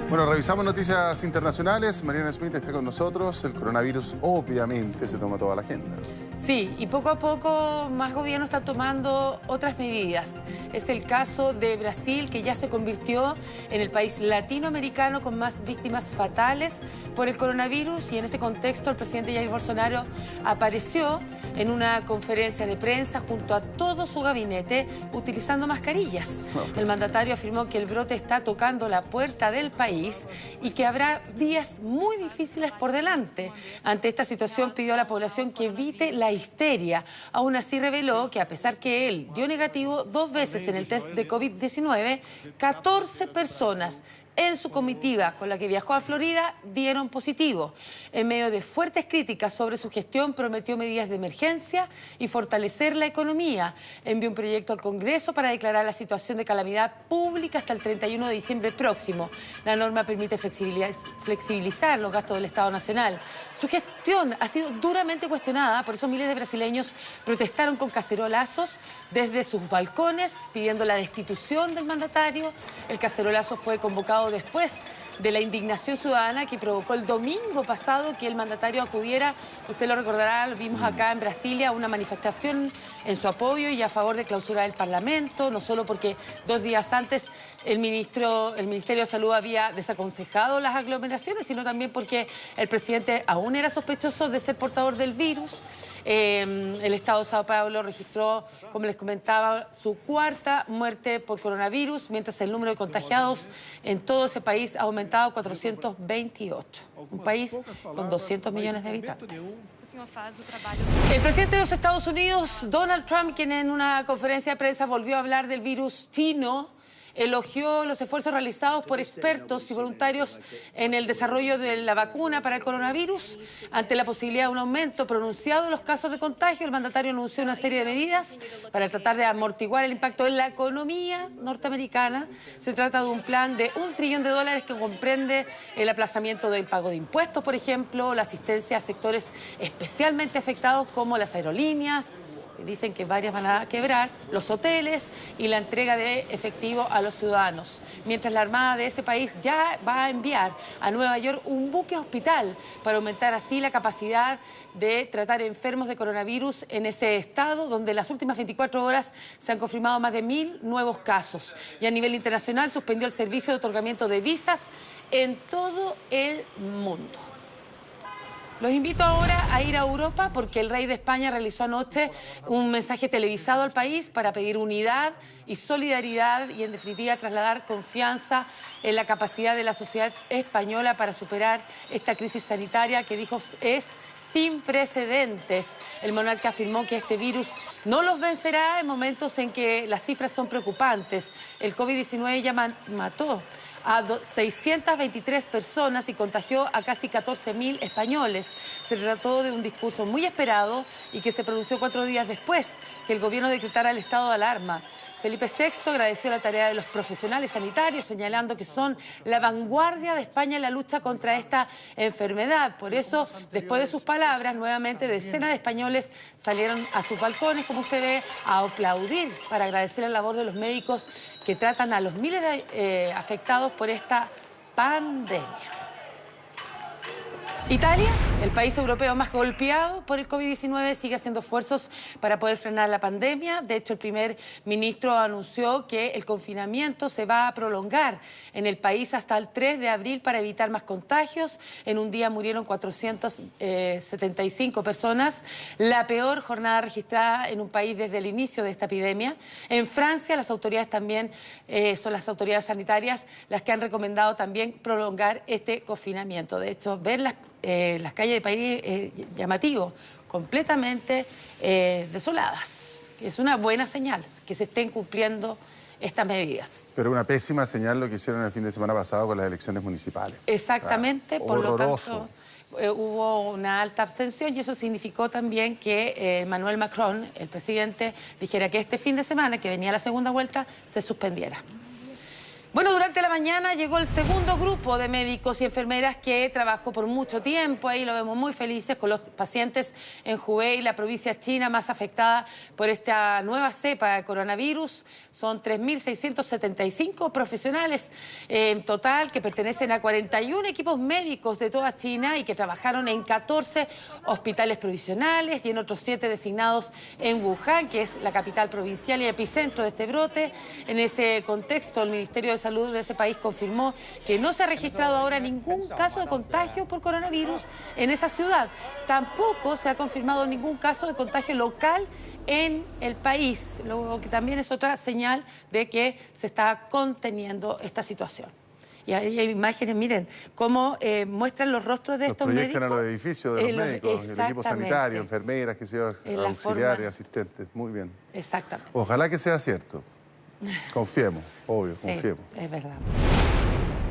Bueno, revisamos noticias internacionales. Mariana Smith está con nosotros. El coronavirus obviamente se toma toda la agenda. Sí, y poco a poco más gobiernos están tomando otras medidas. Es el caso de Brasil, que ya se convirtió en el país latinoamericano con más víctimas fatales por el coronavirus, y en ese contexto el presidente Jair Bolsonaro apareció en una conferencia de prensa junto a todo su gabinete utilizando mascarillas. El mandatario afirmó que el brote está tocando la puerta del país y que habrá días muy difíciles por delante. Ante esta situación pidió a la población que evite la histeria. Aún así reveló que a pesar que él dio negativo 2 veces en el test de COVID-19, 14 personas en su comitiva con la que viajó a Florida dieron positivo. En medio de fuertes críticas sobre su gestión, prometió medidas de emergencia y fortalecer la economía. Envió un proyecto al Congreso para declarar la situación de calamidad pública hasta el 31 de diciembre próximo. La norma permite flexibilizar los gastos del Estado Nacional. Su gestión ha sido duramente cuestionada, por eso miles de brasileños protestaron con cacerolazos desde sus balcones pidiendo la destitución del mandatario. El cacerolazo fue convocado después de la indignación ciudadana que provocó el domingo pasado que el mandatario acudiera, usted lo recordará, lo vimos acá en Brasilia, una manifestación en su apoyo y a favor de clausurar el Parlamento, no solo porque 2 días antes el Ministerio de Salud había desaconsejado las aglomeraciones, sino también porque el presidente aún era sospechoso de ser portador del virus. El Estado de Sao Paulo registró, como les comentaba, su 4ª muerte por coronavirus, mientras el número de contagiados en todo ese país ha aumentado a 428. Un país con 200 millones de habitantes. El presidente de los Estados Unidos, Donald Trump, quien en una conferencia de prensa volvió a hablar del virus chino, elogió los esfuerzos realizados por expertos y voluntarios en el desarrollo de la vacuna para el coronavirus. Ante la posibilidad de un aumento pronunciado en los casos de contagio, el mandatario anunció una serie de medidas para tratar de amortiguar el impacto en la economía norteamericana. Se trata de un plan de $1 trillón que comprende el aplazamiento del pago de impuestos, por ejemplo, la asistencia a sectores especialmente afectados como las aerolíneas, dicen que varias van a quebrar, los hoteles y la entrega de efectivo a los ciudadanos. Mientras la Armada de ese país ya va a enviar a Nueva York un buque hospital para aumentar así la capacidad de tratar enfermos de coronavirus en ese estado, donde en las últimas 24 horas se han confirmado más de 1000 nuevos casos. Y a nivel internacional suspendió el servicio de otorgamiento de visas en todo el mundo. Los invito ahora a ir a Europa porque el rey de España realizó anoche un mensaje televisado al país para pedir unidad y solidaridad y, en definitiva, trasladar confianza en la capacidad de la sociedad española para superar esta crisis sanitaria que dijo es sin precedentes. El monarca afirmó que este virus no los vencerá en momentos en que las cifras son preocupantes. El COVID-19 ya mató a 623 personas y contagió a casi 14.000 españoles. Se trató de un discurso muy esperado y que se pronunció 4 días después que el gobierno decretara el estado de alarma. Felipe VI agradeció la tarea de los profesionales sanitarios, señalando que son la vanguardia de España en la lucha contra esta enfermedad. Por eso, después de sus palabras, nuevamente decenas de españoles salieron a sus balcones, como usted ve, a aplaudir para agradecer la labor de los médicos que tratan a los miles de afectados por esta pandemia. Italia, el país europeo más golpeado por el COVID-19, sigue haciendo esfuerzos para poder frenar la pandemia. De hecho, el primer ministro anunció que el confinamiento se va a prolongar en el país hasta el 3 de abril para evitar más contagios. En un día murieron 475 personas, la peor jornada registrada en un país desde el inicio de esta epidemia. En Francia, las autoridades también son las autoridades sanitarias las que han recomendado también prolongar este confinamiento. De hecho, ver las calles de París llamativo, completamente desoladas. Es una buena señal que se estén cumpliendo estas medidas. Pero una pésima señal lo que hicieron el fin de semana pasado con las elecciones municipales. Exactamente, por horroroso. lo tanto hubo una alta abstención y eso significó también que Emmanuel Macron, el presidente, dijera que este fin de semana, que venía la segunda vuelta, se suspendiera. Bueno, durante la mañana llegó el segundo grupo de médicos y enfermeras que trabajó por mucho tiempo. Ahí lo vemos muy felices con los pacientes en Hubei, la provincia china más afectada por esta nueva cepa de coronavirus. Son 3.675 profesionales en total que pertenecen a 41 equipos médicos de toda China y que trabajaron en 14 hospitales provisionales y en otros 7 designados en Wuhan, que es la capital provincial y epicentro de este brote. En ese contexto, el Ministerio de Salud de ese país confirmó que no se ha registrado ahora ningún caso de contagio por coronavirus en esa ciudad. Tampoco se ha confirmado ningún caso de contagio local en el país, lo que también es otra señal de que se está conteniendo esta situación. Y ahí hay imágenes, miren, cómo muestran los rostros de estos médicos. Proyectan a los edificios de los médicos, el equipo sanitario, enfermeras, auxiliares, asistentes. Muy bien. Exactamente. Ojalá que sea cierto. Confiemos, obvio, Sí, confiemos. es verdad.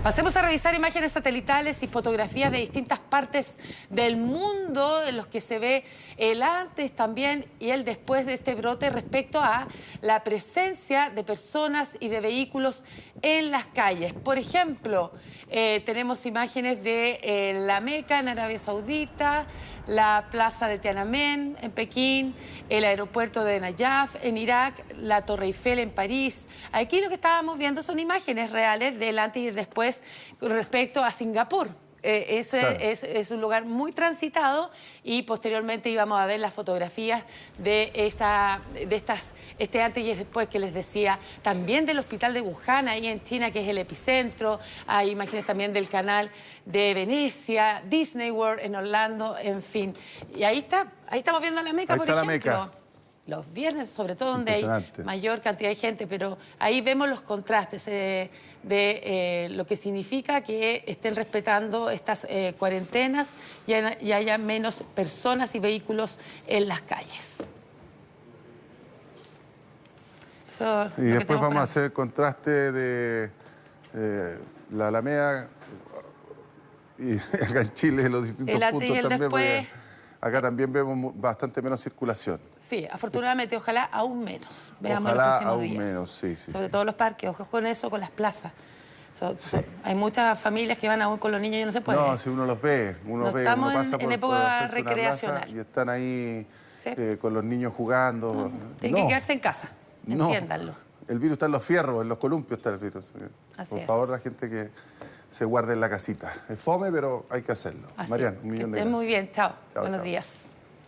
Pasemos a revisar imágenes satelitales y fotografías de distintas partes del mundo en los que se ve el antes también y el después de este brote respecto a la presencia de personas y de vehículos en las calles. Por ejemplo, tenemos imágenes de la Meca en Arabia Saudita, la plaza de Tiananmen en Pekín, el aeropuerto de Nayaf en Irak, la Torre Eiffel en París. Aquí lo que estábamos viendo son imágenes reales del antes y el después respecto a Singapur. Claro. Es un lugar muy transitado y posteriormente íbamos a ver las fotografías de este antes y después que les decía, también del hospital de Wuhan, ahí en China, que es el epicentro. Hay imágenes también del canal de Venecia, Disney World en Orlando, en fin. Y ahí estamos viendo la Meca, por ejemplo. La Meca. Los viernes, sobre todo donde hay mayor cantidad de gente, pero ahí vemos los contrastes de lo que significa que estén respetando estas cuarentenas y haya menos personas y vehículos en las calles. Y después vamos a hacer el contraste de la Alameda y acá en Chile, los distintos puntos también. Después. Acá también vemos bastante menos circulación. Sí, afortunadamente, ojalá aún menos. Veamos ojalá los próximos aún días. Menos, sí. Sobre todo los parques, ojo con eso, con las plazas. Hay muchas familias que van aún con los niños y no se puede. No, si uno los ve, uno pasa en época recreacional. Y están ahí con los niños jugando. Tienen que quedarse en casa, entiéndanlo. El virus está en los fierros, en los columpios está el virus. Por favor, la gente que se guarde en la casita. Es fome, pero hay que hacerlo. Marian, un millón de gracias. Muy bien, chao. Buenos chao. días.